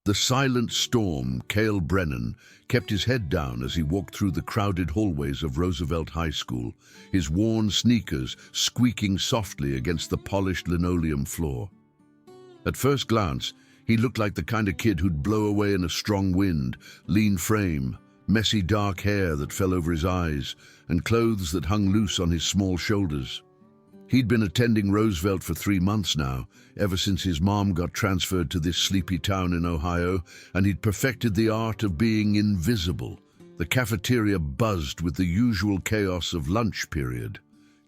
The silent storm, Cale Brennan, kept his head down as he walked through the crowded hallways of Roosevelt High School, his worn sneakers squeaking softly against the polished linoleum floor. At first glance, he looked like the kind of kid who'd blow away in a strong wind, lean frame, messy dark hair that fell over his eyes, and clothes that hung loose on his small shoulders. He'd been attending Roosevelt for 3 months now, ever since his mom got transferred to this sleepy town in Ohio, and he'd perfected the art of being invisible. The cafeteria buzzed with the usual chaos of lunch period.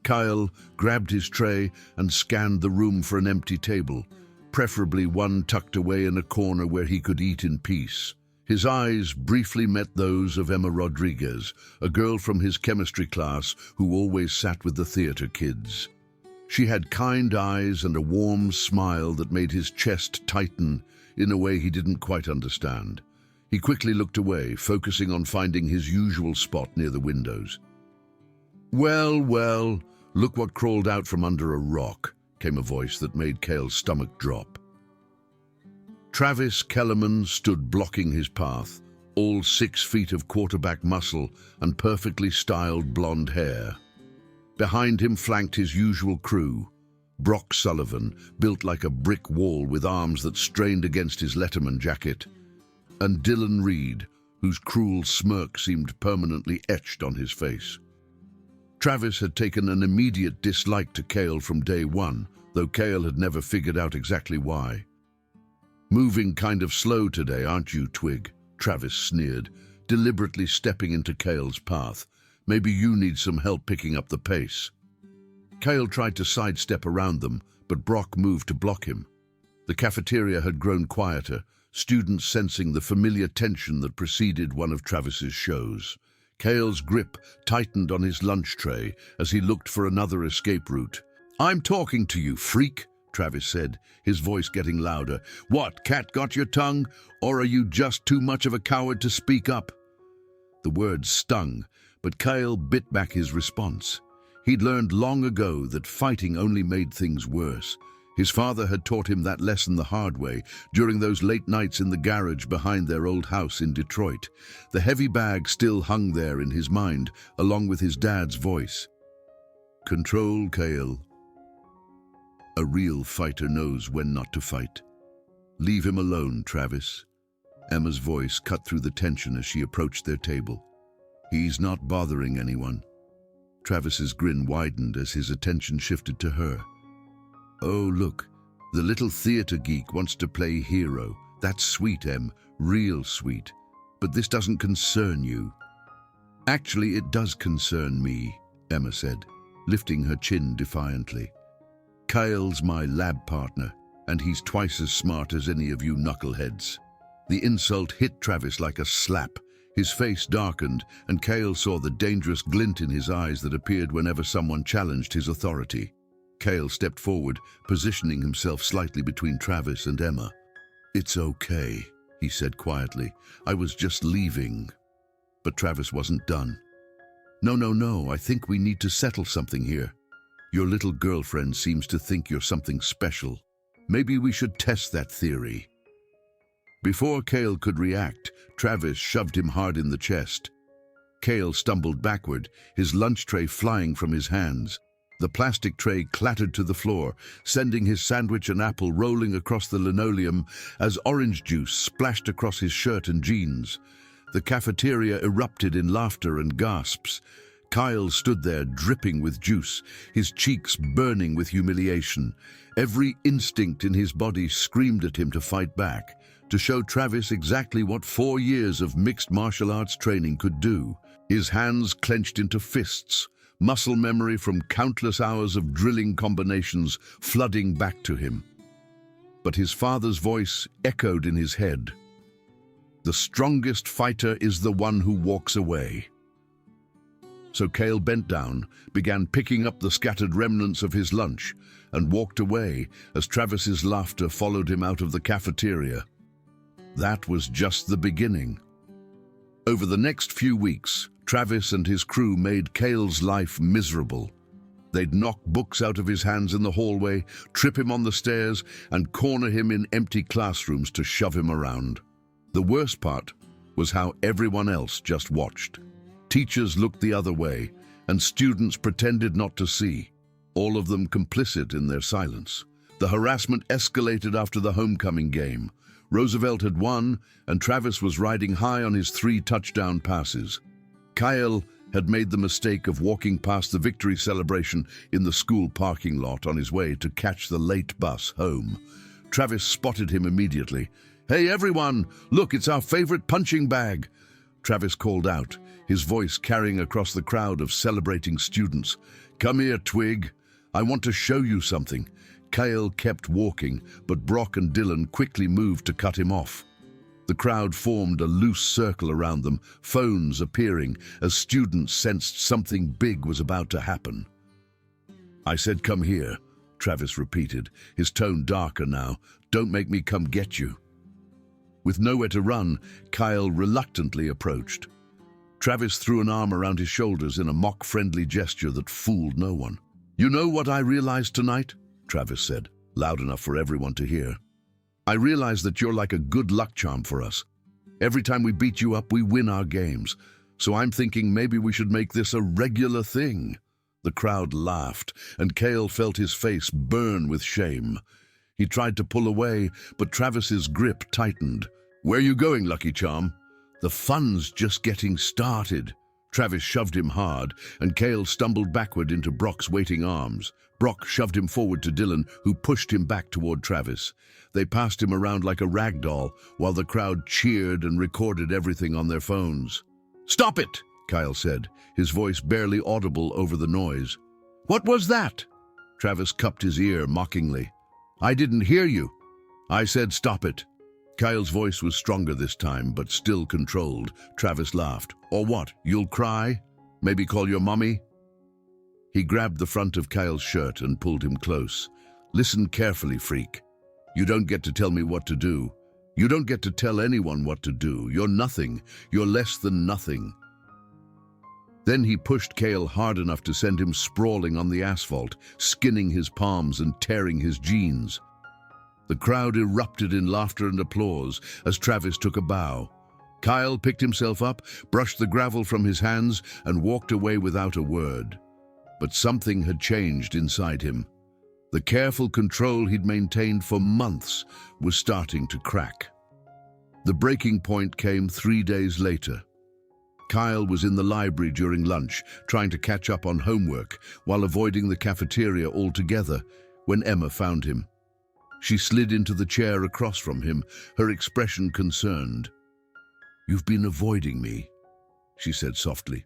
Kyle grabbed his tray and scanned the room for an empty table, preferably one tucked away in a corner where he could eat in peace. His eyes briefly met those of Emma Rodriguez, a girl from his chemistry class who always sat with the theater kids. She had kind eyes and a warm smile that made his chest tighten in a way he didn't quite understand. He quickly looked away, focusing on finding his usual spot near the windows. "Well, well, look what crawled out from under a rock," came a voice that made Cale's stomach drop. Travis Kellerman stood blocking his path, all 6 feet of quarterback muscle and perfectly styled blonde hair. Behind him flanked his usual crew, Brock Sullivan, built like a brick wall with arms that strained against his Letterman jacket, and Dylan Reed, whose cruel smirk seemed permanently etched on his face. Travis had taken an immediate dislike to Cale from day one, though Cale had never figured out exactly why. "Moving kind of slow today, aren't you, Twig?" Travis sneered, deliberately stepping into Cale's path. "Maybe you need some help picking up the pace." Cale tried to sidestep around them, but Brock moved to block him. The cafeteria had grown quieter, students sensing the familiar tension that preceded one of Travis's shows. Cale's grip tightened on his lunch tray as he looked for another escape route. "I'm talking to you, freak," Travis said, his voice getting louder. "What, cat got your tongue? Or are you just too much of a coward to speak up?" The words stung, but Cale bit back his response. He'd learned long ago that fighting only made things worse. His father had taught him that lesson the hard way during those late nights in the garage behind their old house in Detroit. The heavy bag still hung there in his mind, along with his dad's voice. "Control, Cale. A real fighter knows when not to fight. Leave him alone, Travis." Emma's voice cut through the tension as she approached their table. "He's not bothering anyone." Travis's grin widened as his attention shifted to her. "Oh, look, the little theater geek wants to play hero. That's sweet, Em, real sweet. But this doesn't concern you." "Actually, it does concern me," Emma said, lifting her chin defiantly. "Kyle's my lab partner, and he's twice as smart as any of you knuckleheads." The insult hit Travis like a slap. His face darkened, and Cale saw the dangerous glint in his eyes that appeared whenever someone challenged his authority. Cale stepped forward, positioning himself slightly between Travis and Emma. "It's okay," he said quietly. "I was just leaving." But Travis wasn't done. No, I think we need to settle something here. Your little girlfriend seems to think you're something special. Maybe we should test that theory." Before Cale could react, Travis shoved him hard in the chest. Cale stumbled backward, his lunch tray flying from his hands. The plastic tray clattered to the floor, sending his sandwich and apple rolling across the linoleum as orange juice splashed across his shirt and jeans. The cafeteria erupted in laughter and gasps. Kyle stood there dripping with juice, his cheeks burning with humiliation. Every instinct in his body screamed at him to fight back, to show Travis exactly what 4 years of mixed martial arts training could do. His hands clenched into fists, muscle memory from countless hours of drilling combinations flooding back to him. But his father's voice echoed in his head. "The strongest fighter is the one who walks away." So Cale bent down, began picking up the scattered remnants of his lunch, and walked away as Travis's laughter followed him out of the cafeteria. That was just the beginning. Over the next few weeks, Travis and his crew made Cale's life miserable. They'd knock books out of his hands in the hallway, trip him on the stairs, and corner him in empty classrooms to shove him around. The worst part was how everyone else just watched. Teachers looked the other way, and students pretended not to see, all of them complicit in their silence. The harassment escalated after the homecoming game. Roosevelt had won, and Travis was riding high on his 3 touchdown passes. Kyle had made the mistake of walking past the victory celebration in the school parking lot on his way to catch the late bus home. Travis spotted him immediately. "Hey everyone, look, it's our favorite punching bag!" Travis called out, his voice carrying across the crowd of celebrating students. "Come here, Twig. I want to show you something." Kyle kept walking, but Brock and Dylan quickly moved to cut him off. The crowd formed a loose circle around them, phones appearing as students sensed something big was about to happen. "I said come here," Travis repeated, his tone darker now. "Don't make me come get you." With nowhere to run, Kyle reluctantly approached. Travis threw an arm around his shoulders in a mock-friendly gesture that fooled no one. "You know what I realized tonight?" Travis said, loud enough for everyone to hear. "I realize that you're like a good luck charm for us. Every time we beat you up, we win our games. So I'm thinking maybe we should make this a regular thing." The crowd laughed, and Kyle felt his face burn with shame. He tried to pull away, but Travis's grip tightened. "Where you going, Lucky Charm?" "The fun's just getting started." Travis shoved him hard, and Kale stumbled backward into Brock's waiting arms. Brock shoved him forward to Dylan, who pushed him back toward Travis. They passed him around like a rag doll, while the crowd cheered and recorded everything on their phones. "Stop it!" Kyle said, his voice barely audible over the noise. "What was that?" Travis cupped his ear mockingly. "I didn't hear you." "I said stop it." Kyle's voice was stronger this time, but still controlled. Travis laughed. "Or what, you'll cry? Maybe call your mommy?" He grabbed the front of Kyle's shirt and pulled him close. "Listen carefully, freak. You don't get to tell me what to do. You don't get to tell anyone what to do. You're nothing. You're less than nothing." Then he pushed Kale hard enough to send him sprawling on the asphalt, skinning his palms and tearing his jeans. The crowd erupted in laughter and applause as Travis took a bow. Kyle picked himself up, brushed the gravel from his hands, and walked away without a word. But something had changed inside him. The careful control he'd maintained for months was starting to crack. The breaking point came 3 days later. Kyle was in the library during lunch, trying to catch up on homework while avoiding the cafeteria altogether, when Emma found him. She slid into the chair across from him, her expression concerned. "You've been avoiding me," she said softly.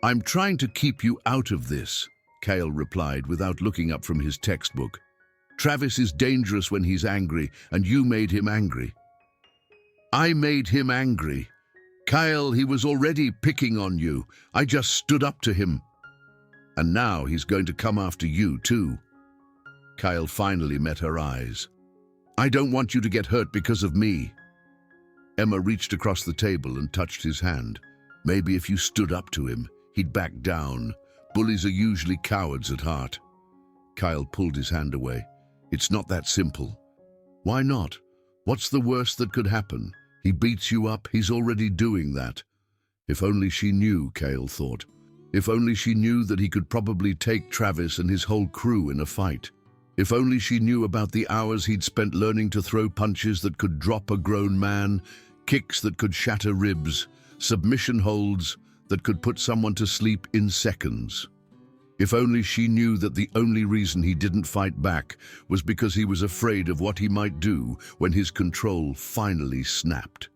"I'm trying to keep you out of this," Kyle replied without looking up from his textbook. "Travis is dangerous when he's angry, and you made him angry." "I made him angry. Kyle, he was already picking on you. I just stood up to him. And now he's going to come after you, too." Kyle finally met her eyes. "I don't want you to get hurt because of me." Emma reached across the table and touched his hand. "Maybe if you stood up to him, he'd back down. Bullies are usually cowards at heart." Kyle pulled his hand away. "It's not that simple." "Why not? What's the worst that could happen? He beats you up, he's already doing that." If only she knew, Kyle thought. If only she knew that he could probably take Travis and his whole crew in a fight. If only she knew about the hours he'd spent learning to throw punches that could drop a grown man, kicks that could shatter ribs, submission holds that could put someone to sleep in seconds. If only she knew that the only reason he didn't fight back was because he was afraid of what he might do when his control finally snapped.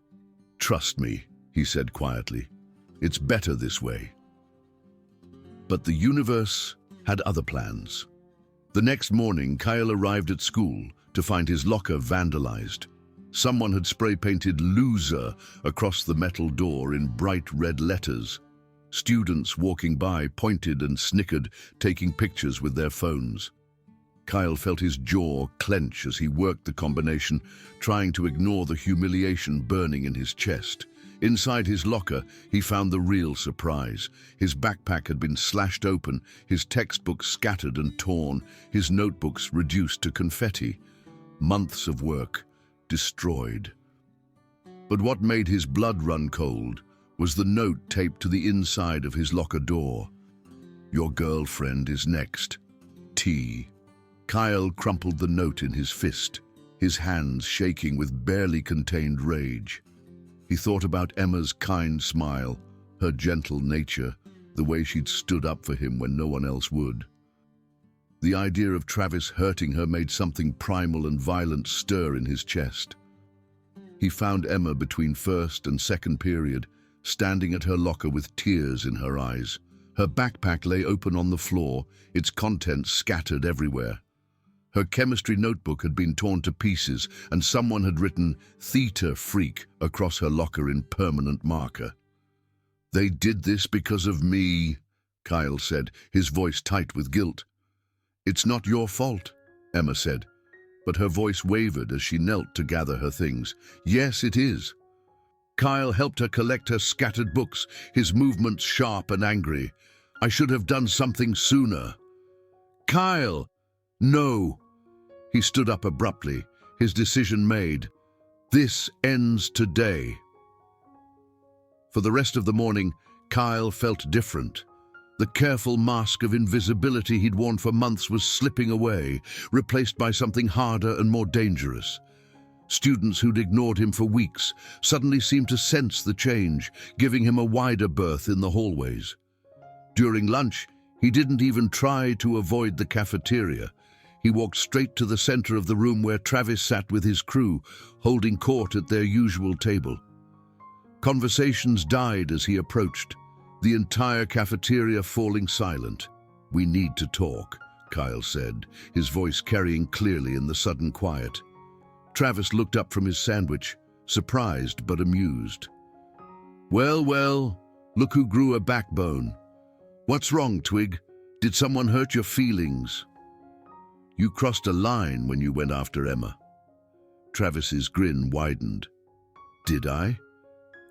"Trust me," he said quietly. "It's better this way." But the universe had other plans. The next morning, Kyle arrived at school to find his locker vandalized. Someone had spray-painted "loser" across the metal door in bright red letters. Students walking by pointed and snickered, taking pictures with their phones. Kyle felt his jaw clench as he worked the combination, trying to ignore the humiliation burning in his chest. Inside his locker, he found the real surprise. His backpack had been slashed open, his textbooks scattered and torn, his notebooks reduced to confetti. Months of work destroyed. But what made his blood run cold was the note taped to the inside of his locker door. "Your girlfriend is next. T." Kyle crumpled the note in his fist, his hands shaking with barely contained rage. He thought about Emma's kind smile, her gentle nature, the way she'd stood up for him when no one else would. The idea of Travis hurting her made something primal and violent stir in his chest. He found Emma between first and second period, standing at her locker with tears in her eyes. Her backpack lay open on the floor, its contents scattered everywhere. Her chemistry notebook had been torn to pieces, and someone had written "Theta Freak" across her locker in permanent marker. "They did this because of me," Kyle said, his voice tight with guilt. "It's not your fault," Emma said, but her voice wavered as she knelt to gather her things. "Yes, it is." Kyle helped her collect her scattered books, his movements sharp and angry. "I should have done something sooner." "Kyle!" "No." He stood up abruptly, his decision made. "This ends today." For the rest of the morning, Kyle felt different. The careful mask of invisibility he'd worn for months was slipping away, replaced by something harder and more dangerous. Students who'd ignored him for weeks suddenly seemed to sense the change, giving him a wider berth in the hallways. During lunch, he didn't even try to avoid the cafeteria. He walked straight to the center of the room where Travis sat with his crew, holding court at their usual table. Conversations died as he approached, the entire cafeteria falling silent. "We need to talk," Kyle said, his voice carrying clearly in the sudden quiet. Travis looked up from his sandwich, surprised but amused. Well, look who grew a backbone. What's wrong, Twig? Did someone hurt your feelings?" "You crossed a line when you went after Emma." Travis's grin widened. "Did I?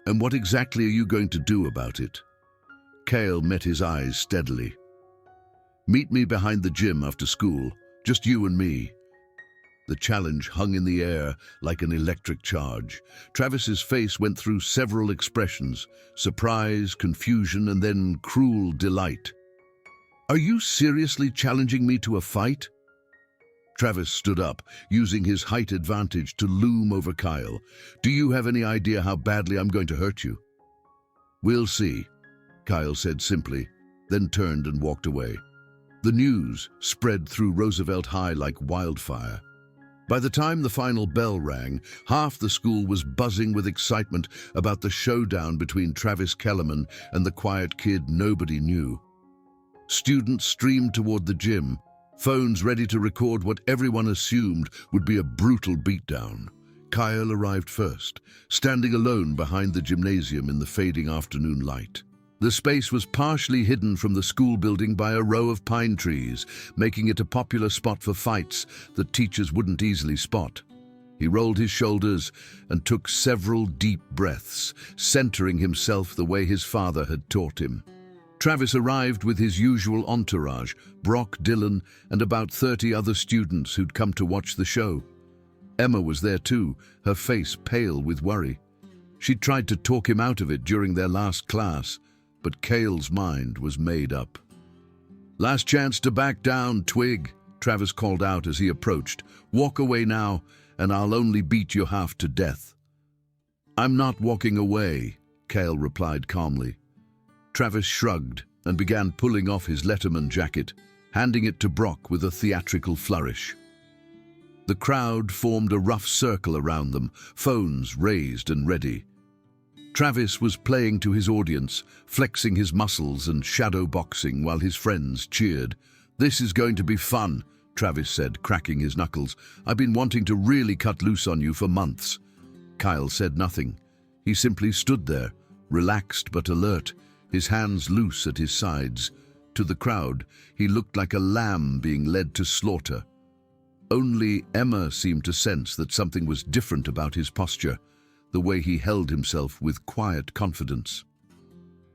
And what exactly are you going to do about it?" Kyle met his eyes steadily. "Meet me behind the gym after school, just you and me." The challenge hung in the air like an electric charge. Travis's face went through several expressions: surprise, confusion, and then cruel delight. "Are you seriously challenging me to a fight?" Travis stood up, using his height advantage to loom over Kyle. "Do you have any idea how badly I'm going to hurt you?" "We'll see," Kyle said simply, then turned and walked away. The news spread through Roosevelt High like wildfire. By the time the final bell rang, half the school was buzzing with excitement about the showdown between Travis Kellerman and the quiet kid nobody knew. Students streamed toward the gym, phones ready to record what everyone assumed would be a brutal beatdown. Kyle arrived first, standing alone behind the gymnasium in the fading afternoon light. The space was partially hidden from the school building by a row of pine trees, making it a popular spot for fights that teachers wouldn't easily spot. He rolled his shoulders and took several deep breaths, centering himself the way his father had taught him. Travis arrived with his usual entourage, Brock, Dylan, and about 30 other students who'd come to watch the show. Emma was there too, her face pale with worry. She'd tried to talk him out of it during their last class, but Kyle's mind was made up. "Last chance to back down, Twig," Travis called out as he approached. "Walk away now, and I'll only beat you half to death." "I'm not walking away," Kyle replied calmly. Travis shrugged and began pulling off his Letterman jacket, handing it to Brock with a theatrical flourish. The crowd formed a rough circle around them, phones raised and ready. Travis was playing to his audience, flexing his muscles and shadow boxing while his friends cheered. "This is going to be fun," Travis said, cracking his knuckles. "I've been wanting to really cut loose on you for months." Kyle said nothing. He simply stood there, relaxed but alert, his hands loose at his sides. To the crowd, he looked like a lamb being led to slaughter. Only Emma seemed to sense that something was different about his posture, the way he held himself with quiet confidence.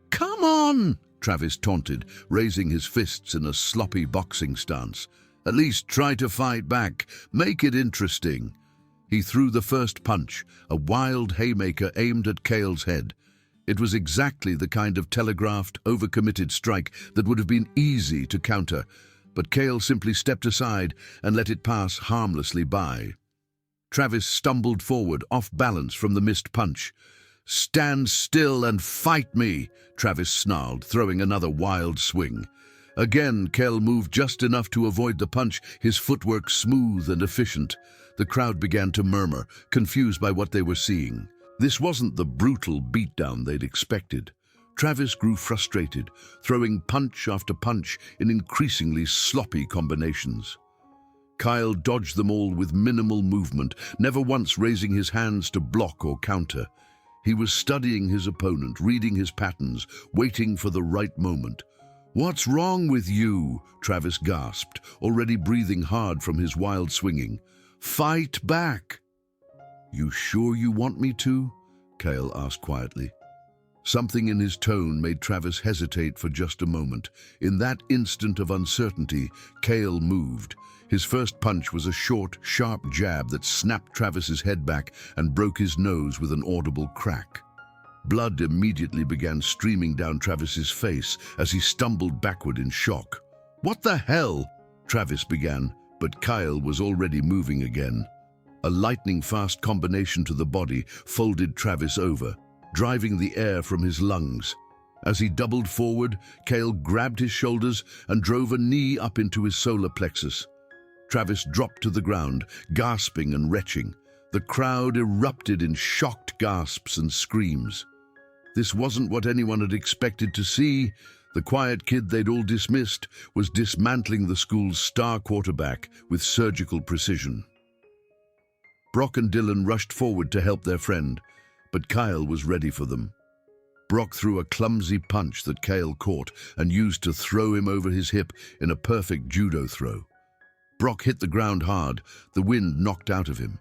"Come on!" Travis taunted, raising his fists in a sloppy boxing stance. "At least try to fight back. Make it interesting." He threw the first punch, a wild haymaker aimed at Cale's head. It was exactly the kind of telegraphed, overcommitted strike that would have been easy to counter, but Cale simply stepped aside and let it pass harmlessly by. Travis stumbled forward, off balance from the missed punch. "Stand still and fight me," Travis snarled, throwing another wild swing. Again, Cale moved just enough to avoid the punch, his footwork smooth and efficient. The crowd began to murmur, confused by what they were seeing. This wasn't the brutal beatdown they'd expected. Travis grew frustrated, throwing punch after punch in increasingly sloppy combinations. Kyle dodged them all with minimal movement, never once raising his hands to block or counter. He was studying his opponent, reading his patterns, waiting for the right moment. "What's wrong with you?" Travis gasped, already breathing hard from his wild swinging. "Fight back!" "You sure you want me to?" Cale asked quietly. Something in his tone made Travis hesitate for just a moment. In that instant of uncertainty, Cale moved. His first punch was a short, sharp jab that snapped Travis's head back and broke his nose with an audible crack. Blood immediately began streaming down Travis's face as he stumbled backward in shock. "What the hell?" Travis began, but Kyle was already moving again. A lightning-fast combination to the body folded Travis over, driving the air from his lungs. As he doubled forward, Cale grabbed his shoulders and drove a knee up into his solar plexus. Travis dropped to the ground, gasping and retching. The crowd erupted in shocked gasps and screams. This wasn't what anyone had expected to see. The quiet kid they'd all dismissed was dismantling the school's star quarterback with surgical precision. Brock and Dylan rushed forward to help their friend, but Kyle was ready for them. Brock threw a clumsy punch that Cale caught and used to throw him over his hip in a perfect judo throw. Brock hit the ground hard, the wind knocked out of him.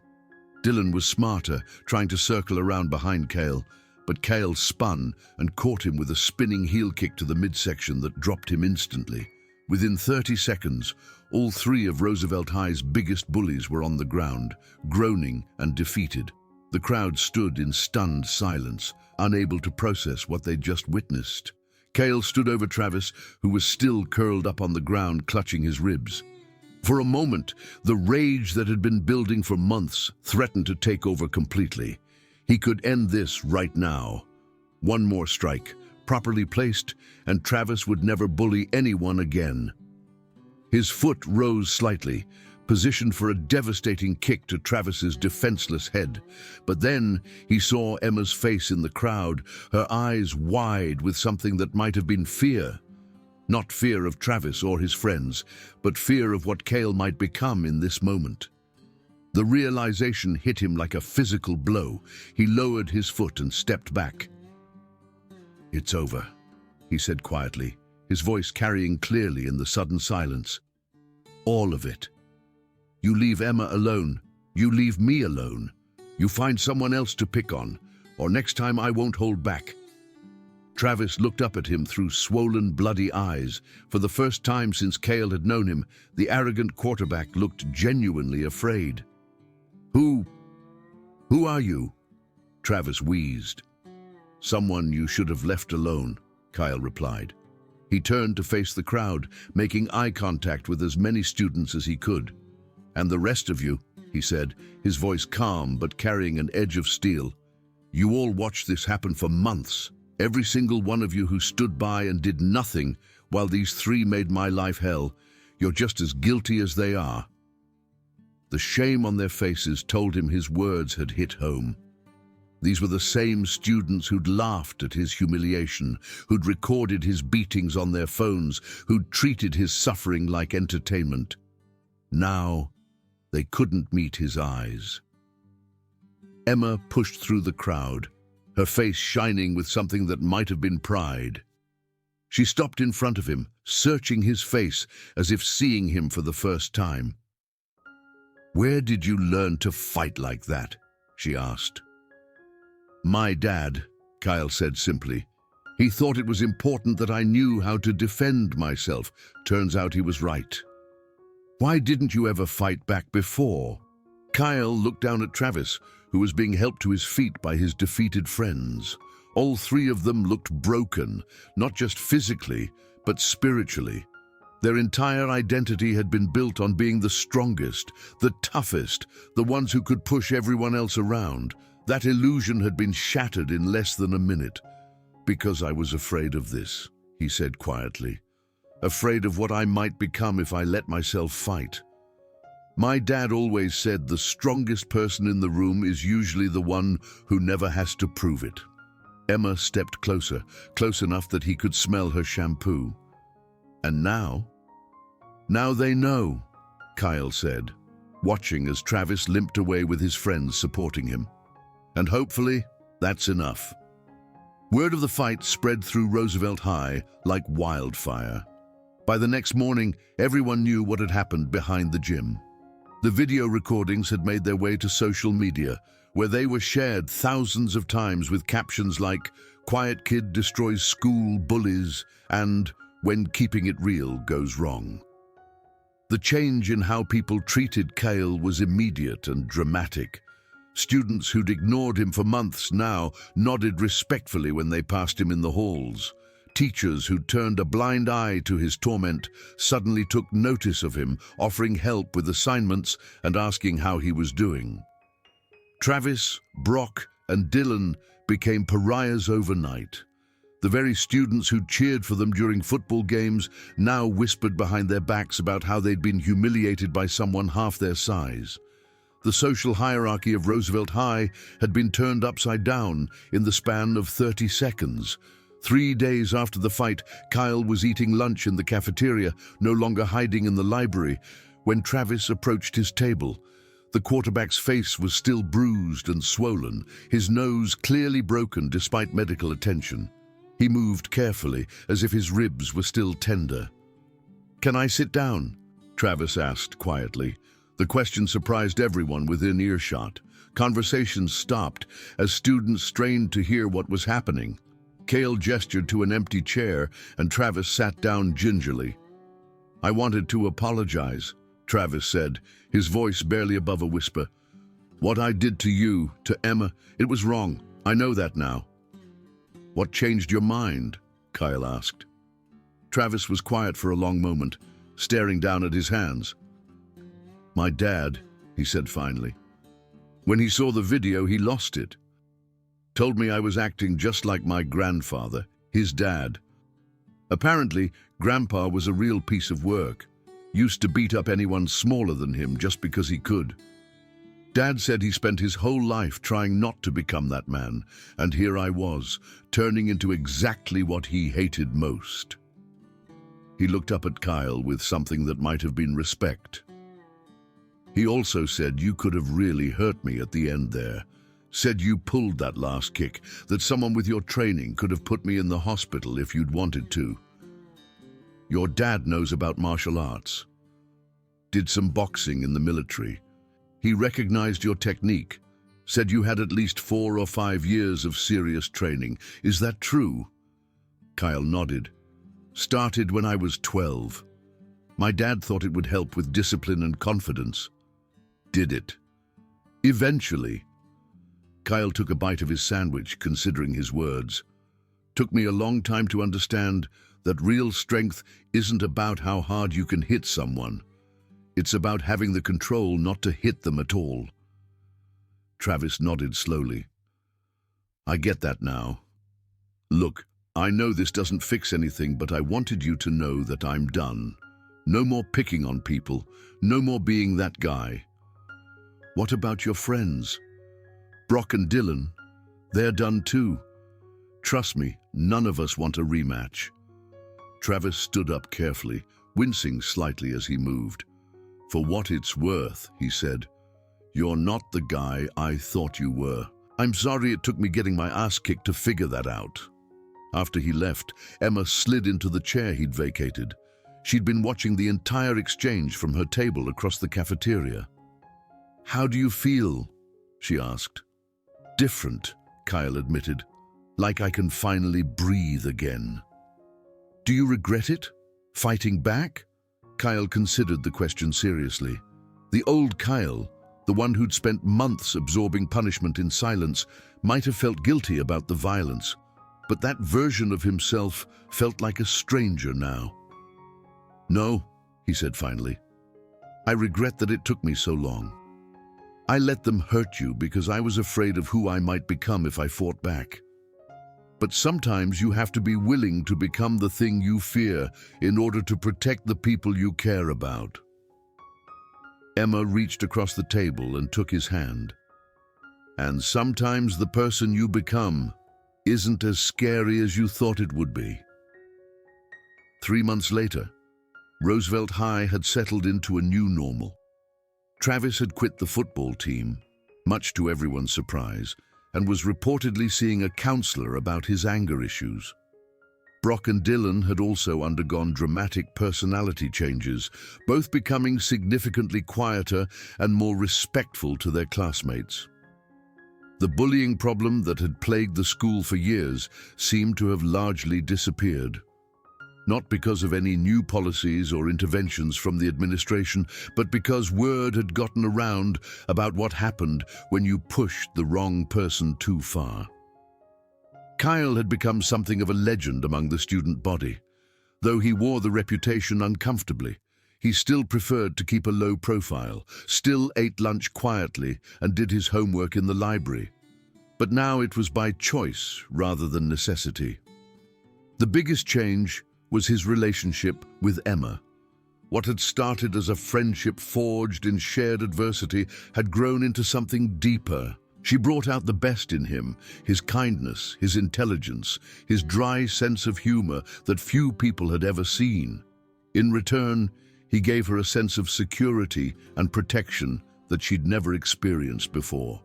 Dylan was smarter, trying to circle around behind Cale, but Cale spun and caught him with a spinning heel kick to the midsection that dropped him instantly. Within 30 seconds, all three of Roosevelt High's biggest bullies were on the ground, groaning and defeated. The crowd stood in stunned silence, unable to process what they'd just witnessed. Cale stood over Travis, who was still curled up on the ground, clutching his ribs. For a moment, the rage that had been building for months threatened to take over completely. He could end this right now. One more strike, properly placed, and Travis would never bully anyone again. His foot rose slightly, positioned for a devastating kick to Travis's defenseless head. But then he saw Emma's face in the crowd, her eyes wide with something that might have been fear. Not fear of Travis or his friends, but fear of what Cale might become in this moment. The realization hit him like a physical blow. He lowered his foot and stepped back. "It's over," he said quietly, his voice carrying clearly in the sudden silence. "All of it. You leave Emma alone. You leave me alone. You find someone else to pick on, or next time I won't hold back." Travis looked up at him through swollen, bloody eyes. For the first time since Cale had known him, the arrogant quarterback looked genuinely afraid. Who are you?" Travis wheezed. "Someone you should have left alone," Kyle replied. He turned to face the crowd, making eye contact with as many students as he could. "And the rest of you," he said, his voice calm but carrying an edge of steel. "You all watched this happen for months. Every single one of you who stood by and did nothing while these three made my life hell. You're just as guilty as they are." The shame on their faces told him his words had hit home. These were the same students who'd laughed at his humiliation, who'd recorded his beatings on their phones, who'd treated his suffering like entertainment. Now, they couldn't meet his eyes. Emma pushed through the crowd, her face shining with something that might have been pride. She stopped in front of him, searching his face as if seeing him for the first time. "Where did you learn to fight like that?" she asked. "My dad," Kyle said simply. "He thought it was important that I knew how to defend myself. Turns out he was right." "Why didn't you ever fight back before?" Kyle looked down at Travis, who was being helped to his feet by his defeated friends. All three of them looked broken, not just physically, but spiritually. Their entire identity had been built on being the strongest, the toughest, the ones who could push everyone else around. That illusion had been shattered in less than a minute. "Because I was afraid of this," he said quietly. "Afraid of what I might become if I let myself fight. My dad always said the strongest person in the room is usually the one who never has to prove it." Emma stepped closer, close enough that he could smell her shampoo. "And now? Now they know," Kyle said, watching as Travis limped away with his friends supporting him. "And hopefully, that's enough." Word of the fight spread through Roosevelt High like wildfire. By the next morning, everyone knew what had happened behind the gym. The video recordings had made their way to social media, where they were shared thousands of times with captions like, "Quiet kid destroys school, bullies," and "When keeping it real goes wrong." The change in how people treated Kyle was immediate and dramatic. Students who'd ignored him for months now nodded respectfully when they passed him in the halls. Teachers who'd turned a blind eye to his torment suddenly took notice of him, offering help with assignments and asking how he was doing. Travis, Brock, and Dylan became pariahs overnight. The very students who'd cheered for them during football games now whispered behind their backs about how they'd been humiliated by someone half their size. The social hierarchy of Roosevelt High had been turned upside down in the span of 30 seconds. 3 days after the fight, Kyle was eating lunch in the cafeteria, no longer hiding in the library, when Travis approached his table. The quarterback's face was still bruised and swollen, his nose clearly broken despite medical attention. He moved carefully, as if his ribs were still tender. "Can I sit down?" Travis asked quietly. The question surprised everyone within earshot. Conversations stopped as students strained to hear what was happening. Kyle gestured to an empty chair, and Travis sat down gingerly. "I wanted to apologize," Travis said, his voice barely above a whisper. "What I did to you, to Emma, it was wrong. I know that now." "What changed your mind?" Kyle asked. Travis was quiet for a long moment, staring down at his hands. "My dad," he said finally. "When he saw the video, he lost it. Told me I was acting just like my grandfather, his dad. Apparently, Grandpa was a real piece of work. Used to beat up anyone smaller than him just because he could. Dad said he spent his whole life trying not to become that man, and here I was, turning into exactly what he hated most." He looked up at Kyle with something that might have been respect. "He also said you could have really hurt me at the end there. Said you pulled that last kick, that someone with your training could have put me in the hospital if you'd wanted to. Your dad knows about martial arts. Did some boxing in the military. He recognized your technique. Said you had at least 4 or 5 years of serious training. Is that true?" Kyle nodded. "Started when I was 12. My dad thought it would help with discipline and confidence. Did it. Eventually." Kyle took a bite of his sandwich, considering his words. "Took me a long time to understand that real strength isn't about how hard you can hit someone. It's about having the control not to hit them at all." Travis nodded slowly. "I get that now. Look, I know this doesn't fix anything, but I wanted you to know that I'm done. No more picking on people. No more being that guy. What about your friends? Brock and Dylan, they're done too. Trust me, none of us want a rematch." Travis stood up carefully, wincing slightly as he moved. "For what it's worth," he said, "you're not the guy I thought you were. I'm sorry it took me getting my ass kicked to figure that out." After he left, Emma slid into the chair he'd vacated. She'd been watching the entire exchange from her table across the cafeteria. "How do you feel?" she asked. "Different," Kyle admitted. "Like I can finally breathe again." "Do you regret it? Fighting back?" Kyle considered the question seriously. The old Kyle, the one who'd spent months absorbing punishment in silence, might have felt guilty about the violence, but that version of himself felt like a stranger now. "No," he said finally. "I regret that it took me so long. I let them hurt you because I was afraid of who I might become if I fought back. But sometimes you have to be willing to become the thing you fear in order to protect the people you care about." Emma reached across the table and took his hand. "And sometimes the person you become isn't as scary as you thought it would be." 3 months later, Roosevelt High had settled into a new normal. Travis had quit the football team, much to everyone's surprise, and was reportedly seeing a counselor about his anger issues. Brock and Dylan had also undergone dramatic personality changes, both becoming significantly quieter and more respectful to their classmates. The bullying problem that had plagued the school for years seemed to have largely disappeared. Not because of any new policies or interventions from the administration, but because word had gotten around about what happened when you pushed the wrong person too far. Kyle had become something of a legend among the student body. Though he wore the reputation uncomfortably, he still preferred to keep a low profile, still ate lunch quietly and did his homework in the library. But now it was by choice rather than necessity. The biggest change was his relationship with Emma. What had started as a friendship forged in shared adversity had grown into something deeper. She brought out the best in him, his kindness, his intelligence, his dry sense of humor that few people had ever seen. In return, he gave her a sense of security and protection that she'd never experienced before.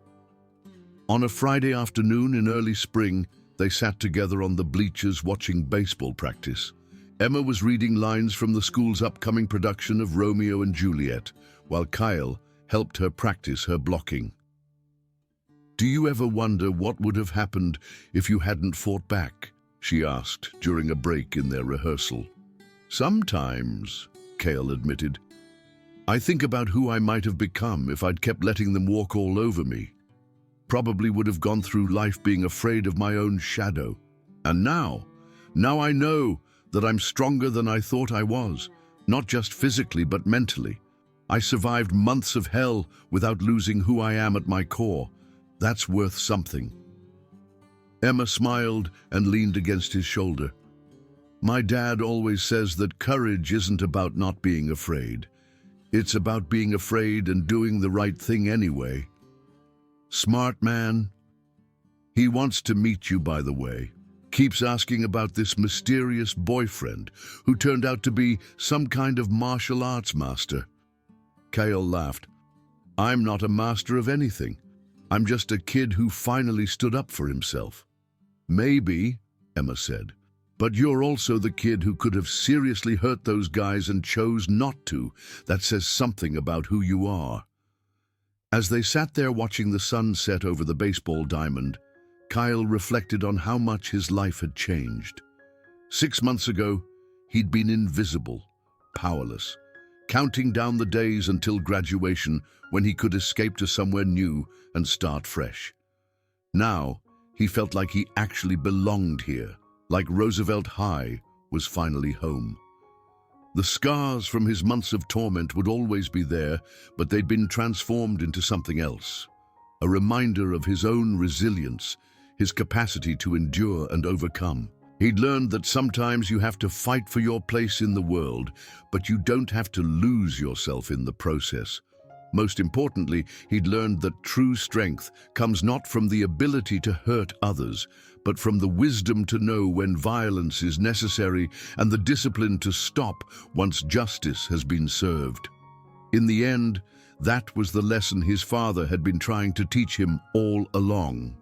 On a Friday afternoon in early spring, they sat together on the bleachers watching baseball practice. Emma was reading lines from the school's upcoming production of Romeo and Juliet, while Kyle helped her practice her blocking. "Do you ever wonder what would have happened if you hadn't fought back?" she asked during a break in their rehearsal. "Sometimes," Kyle admitted. "I think about who I might have become if I'd kept letting them walk all over me. Probably would have gone through life being afraid of my own shadow. And now I know that I'm stronger than I thought I was, not just physically but mentally. I survived months of hell without losing who I am at my core. That's worth something." Emma smiled and leaned against his shoulder. "My dad always says that courage isn't about not being afraid. It's about being afraid and doing the right thing anyway." "Smart man. He wants to meet you, by the way. Keeps asking about this mysterious boyfriend who turned out to be some kind of martial arts master." Kyle laughed. "I'm not a master of anything. I'm just a kid who finally stood up for himself." "Maybe," Emma said, "but you're also the kid who could have seriously hurt those guys and chose not to. That says something about who you are." As they sat there watching the sun set over the baseball diamond, Kyle reflected on how much his life had changed. 6 months ago, he'd been invisible, powerless, counting down the days until graduation when he could escape to somewhere new and start fresh. Now, he felt like he actually belonged here, like Roosevelt High was finally home. The scars from his months of torment would always be there, but they'd been transformed into something else. A reminder of his own resilience, his capacity to endure and overcome. He'd learned that sometimes you have to fight for your place in the world, but you don't have to lose yourself in the process. Most importantly, he'd learned that true strength comes not from the ability to hurt others, but from the wisdom to know when violence is necessary and the discipline to stop once justice has been served. In the end, that was the lesson his father had been trying to teach him all along.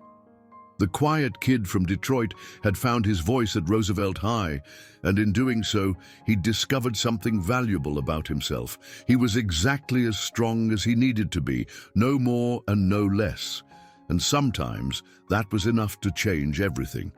The quiet kid from Detroit had found his voice at Roosevelt High, and in doing so, he'd discovered something valuable about himself. He was exactly as strong as he needed to be, no more and no less. And sometimes that was enough to change everything.